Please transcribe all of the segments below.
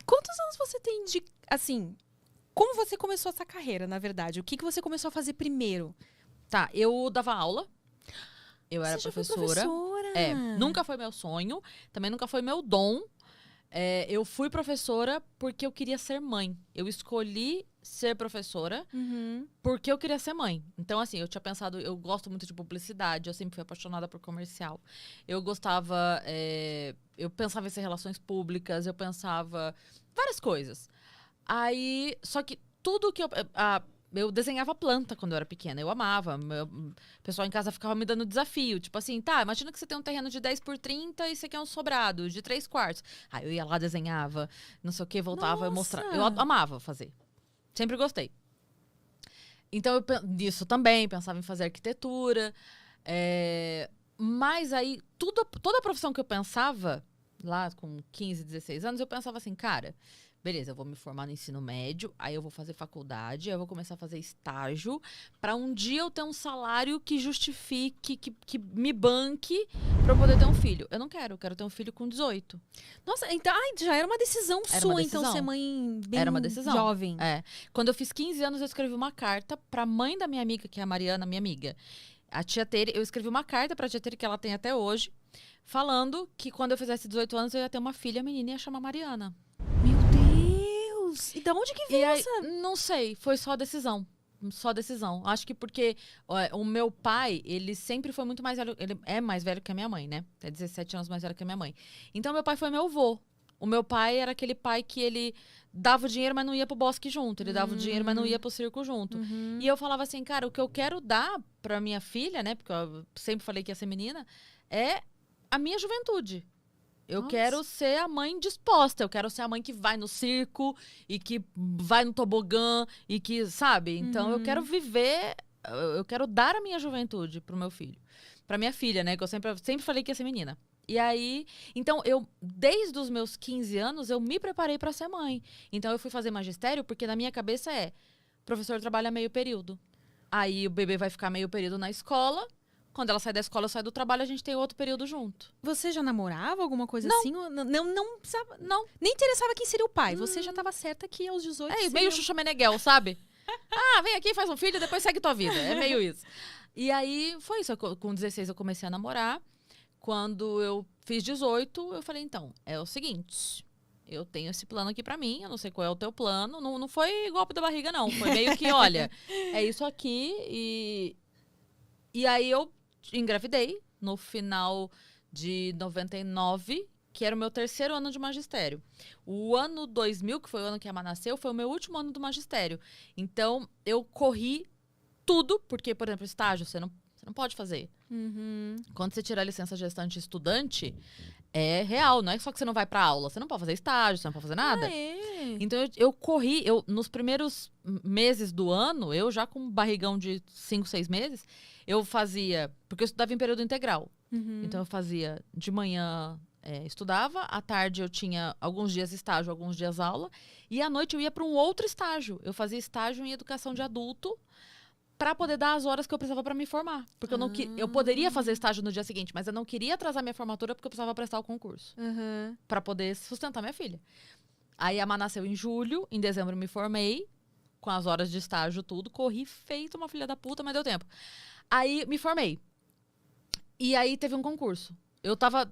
Quantos anos você tem de, assim, como você começou essa carreira, na verdade? O que você começou a fazer primeiro? Tá, eu dava aula. Eu era Você já foi professora. professora? Nunca foi meu sonho. Também nunca foi meu dom. Eu fui professora porque eu queria ser mãe. Eu escolhi ser professora porque eu queria ser mãe. Então, assim, eu tinha pensado... Eu gosto muito de publicidade. Eu sempre fui apaixonada por comercial. Eu gostava... eu pensava em ser relações públicas. Eu pensava... Várias coisas. Aí... Só que tudo que eu desenhava planta quando eu era pequena. Eu amava. O pessoal em casa ficava me dando desafio. Tipo assim, tá, imagina que você tem um terreno de 10 por 30 e você quer um sobrado de 3/4. Aí eu ia lá, desenhava, não sei o que, voltava, eu mostrava. Eu amava fazer. Sempre gostei. Então, disso também, pensava em fazer arquitetura. Mas aí, toda a profissão que eu pensava, lá com 15, 16 anos, eu pensava assim, cara... Beleza, eu vou me formar no ensino médio, aí eu vou fazer faculdade, aí eu vou começar a fazer estágio, pra um dia eu ter um salário que justifique, que me banque pra eu poder ter um filho. Eu quero ter um filho com 18. Nossa, então já era uma decisão sua, então, ser mãe bem Era uma decisão. jovem. Quando eu fiz 15 anos, eu escrevi uma carta pra mãe da minha amiga, que é a Mariana, minha amiga. A tia Tere, eu escrevi uma carta pra tia Tere, que ela tem até hoje, falando que quando eu fizesse 18 anos, eu ia ter uma filha menina e ia chamar Mariana. E da onde que veio essa? Não sei, foi só decisão. Só decisão. Acho que porque o meu pai, ele sempre foi muito mais velho. Ele é mais velho que a minha mãe, né? É 17 anos mais velho que a minha mãe. Então, meu pai foi meu avô. O meu pai era aquele pai que ele dava o dinheiro, mas não ia pro bosque junto. Ele dava o dinheiro, mas não ia pro circo junto. E eu falava assim, cara, o que eu quero dar pra minha filha, né? Porque eu sempre falei que ia ser menina, é a minha juventude. Eu quero ser a mãe disposta. Eu quero ser a mãe que vai no circo e que vai no tobogã e que, sabe? Então, eu quero viver... Eu quero dar a minha juventude pro meu filho. Pra minha filha, né? Que eu sempre falei que ia ser menina. E aí... Então, desde os meus 15 anos, eu me preparei pra ser mãe. Então, eu fui fazer magistério porque na minha cabeça professor trabalha meio período. Aí, o bebê vai ficar meio período na escola... Quando ela sai da escola, eu saio do trabalho, a gente tem outro período junto. Você já namorava alguma coisa assim? Não precisava, não. Nem interessava quem seria o pai. Você já estava certa que aos 18 meio Xuxa Meneghel, sabe? Vem aqui, faz um filho, depois segue tua vida. É meio isso. E aí, foi isso. Com 16 eu comecei a namorar. Quando eu fiz 18, eu falei, então, é o seguinte... Eu tenho esse plano aqui pra mim, eu não sei qual é o teu plano. Não foi golpe da barriga, não. Foi meio que, olha, é isso aqui e aí eu engravidei no final de 99, que era o meu 3º ano de magistério. O ano 2000, que foi o ano que a Má nasceu, foi o meu último ano do magistério. Então, eu corri tudo, porque, por exemplo, estágio, você não pode fazer. Quando você tira a licença gestante estudante, é real, não é só que você não vai pra aula. Você não pode fazer estágio, você não pode fazer nada. Então, eu corri, nos primeiros meses do ano, eu já com um barrigão de 5, 6 meses, eu fazia... Porque eu estudava em período integral. Então, eu fazia de manhã... estudava, à tarde eu tinha alguns dias estágio, alguns dias aula, e à noite eu ia para um outro estágio. Eu fazia estágio em educação de adulto para poder dar as horas que eu precisava para me formar. Porque eu poderia fazer estágio no dia seguinte, mas eu não queria atrasar minha formatura porque eu precisava prestar o concurso. Para poder sustentar minha filha. Aí a Má nasceu em julho, em dezembro eu me formei, com as horas de estágio, tudo. Corri feito uma filha da puta, mas deu tempo. Aí me formei. E aí teve um concurso. Eu tava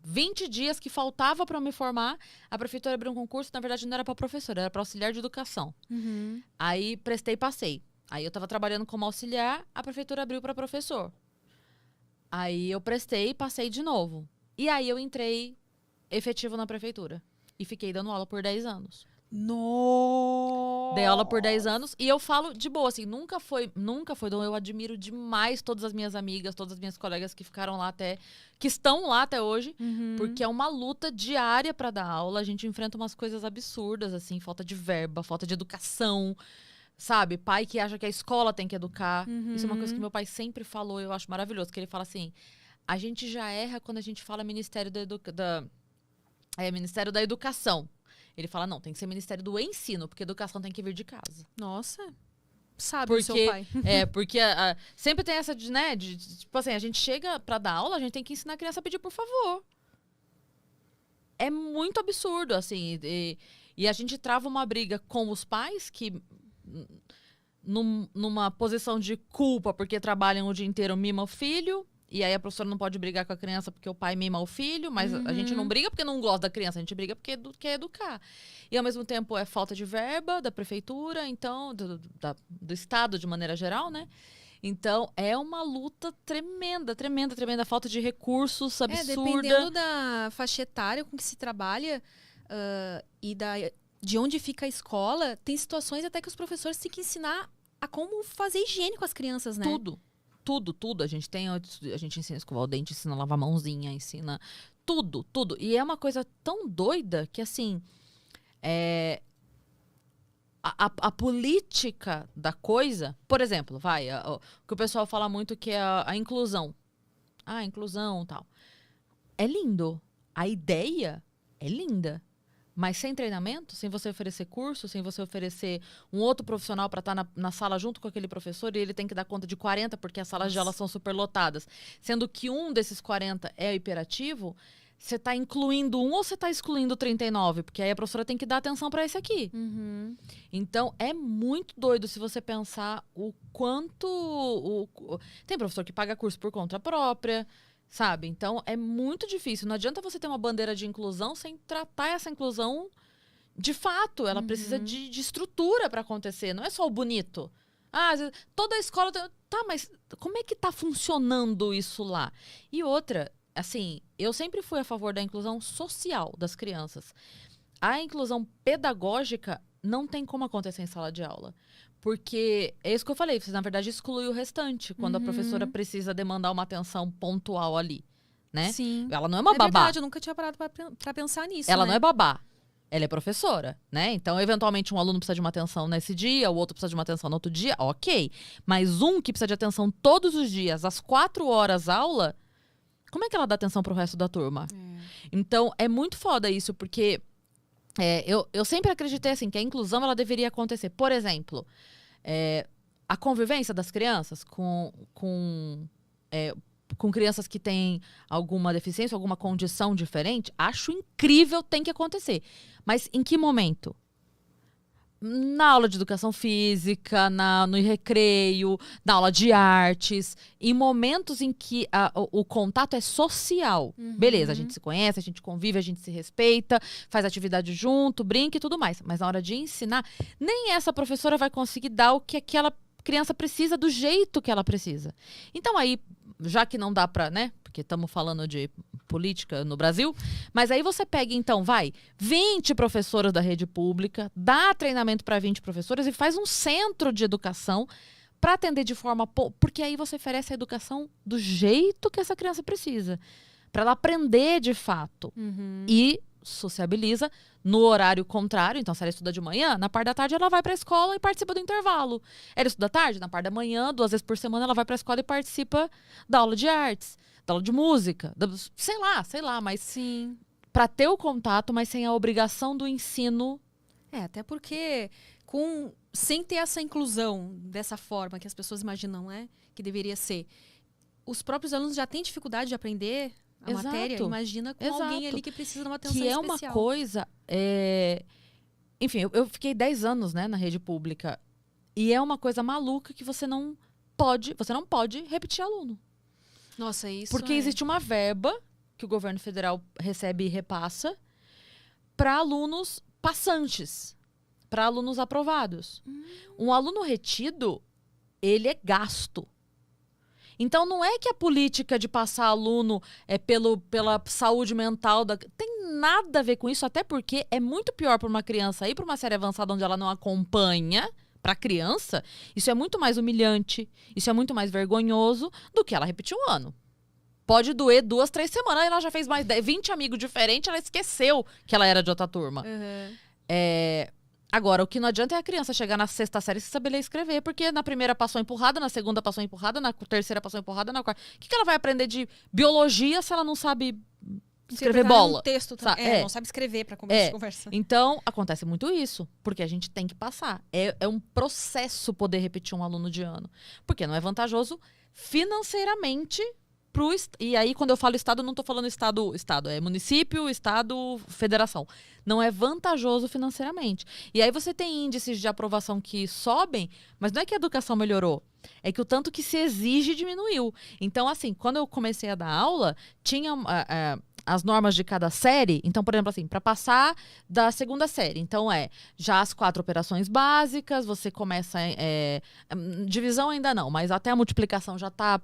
20 dias que faltava para eu me formar, a prefeitura abriu um concurso, na verdade não era para professora, era para auxiliar de educação. Aí prestei e passei. Aí eu tava trabalhando como auxiliar, a prefeitura abriu para professor. Aí eu prestei e passei de novo. E aí eu entrei efetivo na prefeitura. E fiquei dando aula por 10 anos. Nossa! Dei aula por 10 anos e eu falo de boa, assim, nunca foi dom. Eu admiro demais todas as minhas amigas, todas as minhas colegas que ficaram lá que estão lá até hoje, porque é uma luta diária pra dar aula. A gente enfrenta umas coisas absurdas, assim, falta de verba, falta de educação, sabe? Pai que acha que a escola tem que educar. Isso é uma coisa que meu pai sempre falou, eu acho maravilhoso, que ele fala assim, a gente já erra quando a gente fala Ministério Ministério da Educação. Ele fala, não, tem que ser Ministério do Ensino, porque educação tem que vir de casa. Nossa, sabe o seu pai. Porque sempre tem essa tipo assim, a gente chega pra dar aula, a gente tem que ensinar a criança a pedir por favor. é muito absurdo, assim. E a gente trava uma briga com os pais que, numa posição de culpa, porque trabalham o dia inteiro, mima o filho. E aí a professora não pode brigar com a criança porque o pai mima o filho, mas a gente não briga porque não gosta da criança, a gente briga porque quer educar. E ao mesmo tempo é falta de verba da prefeitura, então, do Estado de maneira geral, né? Então, é uma luta tremenda, tremenda, tremenda. Falta de recursos absurda. Dependendo da faixa etária com que se trabalha e de onde fica a escola, tem situações até que os professores têm que ensinar a como fazer higiene com as crianças, né? Tudo. A gente ensina a escovar o dente, ensina a lavar a mãozinha, ensina tudo. E é uma coisa tão doida que, assim, a política da coisa... Por exemplo, o que o pessoal fala muito que é a inclusão. A inclusão e tal. É lindo. A ideia é linda. Mas sem treinamento, sem você oferecer curso, sem você oferecer um outro profissional para estar na sala junto com aquele professor, e ele tem que dar conta de 40 porque as salas de aula são superlotadas, sendo que um desses 40 é hiperativo, você está incluindo um ou você está excluindo 39? Porque aí a professora tem que dar atenção para esse aqui. Então, é muito doido se você pensar o quanto... Tem professor que paga curso por conta própria, sabe? Então, é muito difícil. Não adianta você ter uma bandeira de inclusão sem tratar essa inclusão de fato. Ela precisa de estrutura para acontecer. Não é só o bonito. Toda a escola... Tá, mas como é que tá funcionando isso lá? E outra, assim, eu sempre fui a favor da inclusão social das crianças. A inclusão pedagógica não tem como acontecer em sala de aula. Porque é isso que eu falei, você na verdade exclui o restante, quando a professora precisa demandar uma atenção pontual ali, né? Sim. Ela não é uma babá. Verdade, eu nunca tinha parado pra pensar nisso, Ela né? não é babá, ela é professora, né? Então, eventualmente, um aluno precisa de uma atenção nesse dia, o outro precisa de uma atenção no outro dia, ok. Mas um que precisa de atenção todos os dias, às 4 horas aula, como é que ela dá atenção pro resto da turma? Então, é muito foda isso, porque... eu sempre acreditei assim, que a inclusão ela deveria acontecer. Por exemplo, a convivência das crianças com crianças que têm alguma deficiência, alguma condição diferente, acho incrível, tem que acontecer. Mas em que momento? Na aula de educação física, no recreio, na aula de artes, em momentos em que o contato é social. Beleza, a gente se conhece, a gente convive, a gente se respeita, faz atividade junto, brinca e tudo mais. Mas na hora de ensinar, nem essa professora vai conseguir dar o que aquela criança precisa do jeito que ela precisa. Então aí, já que não dá pra, né? Porque estamos falando de política no Brasil, mas aí você pega, então, 20 professoras da rede pública, dá treinamento para 20 professoras e faz um centro de educação para atender de forma... Porque aí você oferece a educação do jeito que essa criança precisa, para ela aprender de fato. E sociabiliza no horário contrário. Então, se ela estuda de manhã, na parte da tarde ela vai para a escola e participa do intervalo. Ela estuda à tarde, na parte da manhã, 2 vezes por semana ela vai para a escola e participa da aula de artes, da aula de música, sei lá, mas sim, para ter o contato, mas sem a obrigação do ensino. Até porque sem ter essa inclusão dessa forma que as pessoas imaginam, né, que deveria ser, os próprios alunos já têm dificuldade de aprender a matéria, imagina com alguém ali que precisa de uma atenção especial. Que é uma coisa... Enfim, eu fiquei 10 anos, né, na rede pública. E é uma coisa maluca que você não pode repetir aluno. Nossa, isso porque existe uma verba que o governo federal recebe e repassa para alunos passantes, para alunos aprovados. Um aluno retido, ele é gasto. Então, não é que a política de passar aluno pela saúde mental tem nada a ver com isso, até porque é muito pior para uma criança ir para uma série avançada onde ela não acompanha. Para a criança, isso é muito mais humilhante, isso é muito mais vergonhoso do que ela repetir um ano. Pode doer 2, 3 semanas, ela já fez mais 20 amigos diferentes, ela esqueceu que ela era de outra turma. Agora, o que não adianta é a criança chegar na 6ª série sem saber ler e escrever, porque na primeira passou empurrada, na 2ª passou empurrada, na 3ª passou empurrada, na 4ª... O que ela vai aprender de biologia se ela não sabe escrever bola? Um texto não sabe escrever para conversar. Então, acontece muito isso, porque a gente tem que passar. É um processo poder repetir um aluno de ano, porque não é vantajoso financeiramente E aí, quando eu falo estado, eu não tô falando estado, é município, estado, federação. Não é vantajoso financeiramente. E aí você tem índices de aprovação que sobem, mas não é que a educação melhorou. É que o tanto que se exige diminuiu. Então, assim, quando eu comecei a dar aula, tinha as normas de cada série. Então, por exemplo, assim, para passar da segunda série. Então, já as 4 operações básicas, você começa... divisão ainda não, mas até a multiplicação já está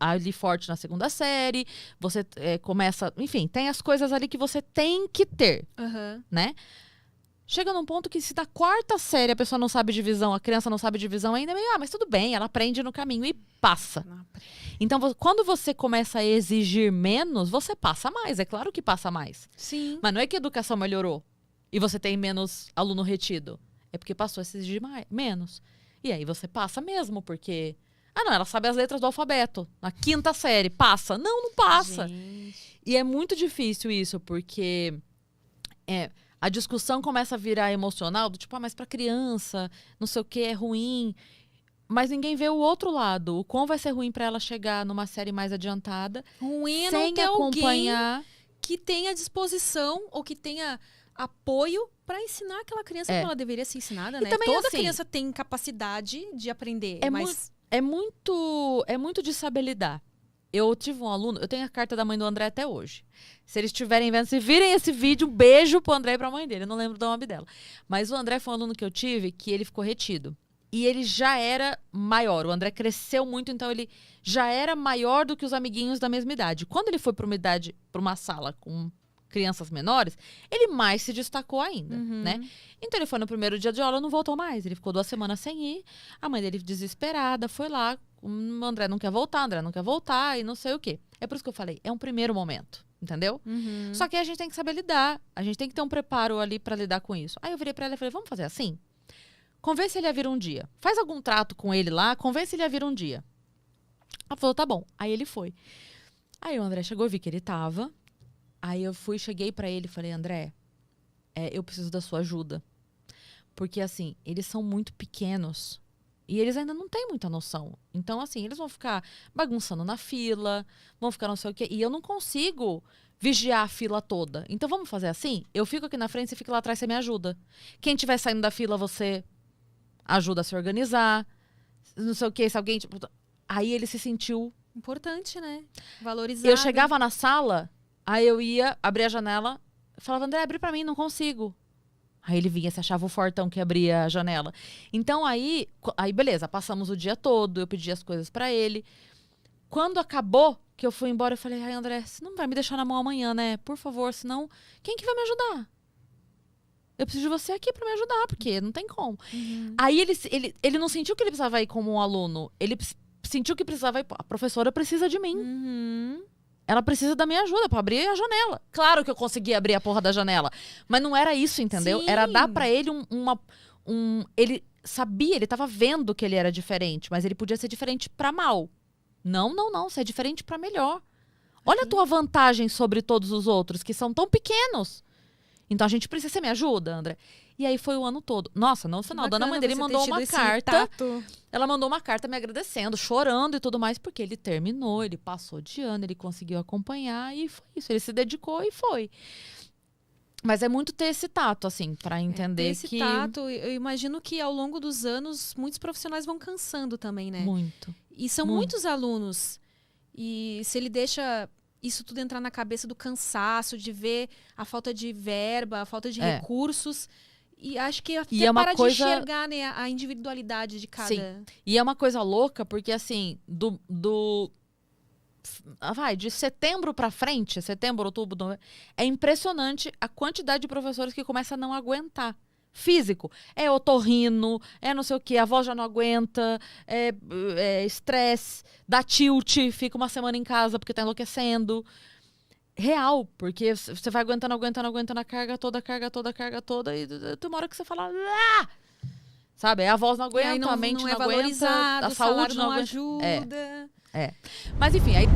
ali forte na segunda série. Você começa... Enfim, tem as coisas ali que você tem que ter, né? Chega num ponto que se da 4ª série a pessoa não sabe divisão, a criança não sabe divisão ainda, é meio, mas tudo bem, ela aprende no caminho e passa. Então, quando você começa a exigir menos, você passa mais. É claro que passa mais. Sim. Mas não é que a educação melhorou e você tem menos aluno retido. É porque passou a exigir menos. E aí você passa mesmo, porque... não, ela sabe as letras do alfabeto. Na 5ª série, passa. Não passa. Gente. E é muito difícil isso, porque... a discussão começa a virar emocional, do tipo, mas pra criança, não sei o que, é ruim. Mas ninguém vê o outro lado. O quão vai ser ruim pra ela chegar numa série mais adiantada. Ruim sem não ter acompanhar. Alguém que tenha disposição ou que tenha apoio pra ensinar aquela criança como ela deveria ser ensinada, né? Também, Toda assim, criança tem capacidade de aprender, mas... É muito de saber lidar. Eu tive um aluno, eu tenho a carta da mãe do André até hoje. Se eles estiverem vendo, se virem esse vídeo, um beijo pro André e pra mãe dele. Eu não lembro do nome dela. Mas o André foi um aluno que eu tive que ele ficou retido. E ele já era maior. O André cresceu muito, então ele já era maior do que os amiguinhos da mesma idade. Quando ele foi para uma sala com crianças menores, ele mais se destacou ainda, né? Então ele foi no primeiro dia de aula, não voltou mais. Ele ficou 2 semanas sem ir. A mãe dele, desesperada, foi lá. O André não quer voltar, e não sei o quê. É por isso que eu falei, é um primeiro momento, entendeu? Só que a gente tem que saber lidar. A gente tem que ter um preparo ali pra lidar com isso. Aí eu virei pra ela e falei, vamos fazer assim? Convence ele a vir um dia. Faz algum trato com ele lá, convence ele a vir um dia. Ela falou, tá bom. Aí ele foi. Aí o André chegou, eu vi que ele tava. Aí eu cheguei pra ele e falei, André, eu preciso da sua ajuda. Porque, assim, eles são muito pequenos. E eles ainda não têm muita noção. Então, assim, eles vão ficar bagunçando na fila, vão ficar não sei o quê. E eu não consigo vigiar a fila toda. Então, vamos fazer assim? Eu fico aqui na frente, você fica lá atrás, você me ajuda. Quem estiver saindo da fila, você ajuda a se organizar. Não sei o quê, se alguém... Tipo... Aí ele se sentiu... Importante, né? Valorizado. Eu chegava na sala, aí eu ia, abria a janela, falava, André, abre pra mim, não consigo. Aí ele vinha, se achava o fortão que abria a janela. Então aí beleza, passamos o dia todo, eu pedi as coisas pra ele. Quando acabou, que eu fui embora, eu falei, ai André, você não vai me deixar na mão amanhã, né? Por favor, senão, quem que vai me ajudar? Eu preciso de você aqui pra me ajudar, porque não tem como. Aí ele não sentiu que ele precisava ir como um aluno, ele sentiu que precisava ir, a professora precisa de mim. Ela precisa da minha ajuda pra abrir a janela. Claro que eu consegui abrir a porra da janela. Mas não era isso, entendeu? Sim. Era dar pra ele ele sabia, ele tava vendo que ele era diferente. Mas ele podia ser diferente pra mal. Não. Você é diferente pra melhor. Olha a tua vantagem sobre todos os outros, que são tão pequenos. Então a gente precisa... Você me ajuda, André? E aí foi o ano todo. Nossa, no final, a dona mãe dele mandou uma carta. Ela mandou uma carta me agradecendo, chorando e tudo mais, porque ele terminou, ele passou de ano, ele conseguiu acompanhar e foi isso. Ele se dedicou e foi. Mas é muito ter esse tato, assim, pra entender esse tato, eu imagino que ao longo dos anos, muitos profissionais vão cansando também, né? Muito. E são muitos alunos. E se ele deixa... isso tudo entrar na cabeça do cansaço, de ver a falta de verba, a falta de recursos. E acho que até é uma coisa... de enxergar, né, a individualidade de cada... Sim. E é uma coisa louca, porque assim, de setembro pra frente, setembro, outubro, é impressionante a quantidade de professores que começam a não aguentar. Físico. É otorrino, é não sei o quê, a voz já não aguenta, é estresse, dá tilt, fica uma semana em casa porque tá enlouquecendo. Real, porque você vai aguentando a carga toda, e tem uma hora que você fala... Ah! Sabe? A voz não aguenta, a mente não aguenta, a saúde não aguenta. ajuda. Mas enfim, aí...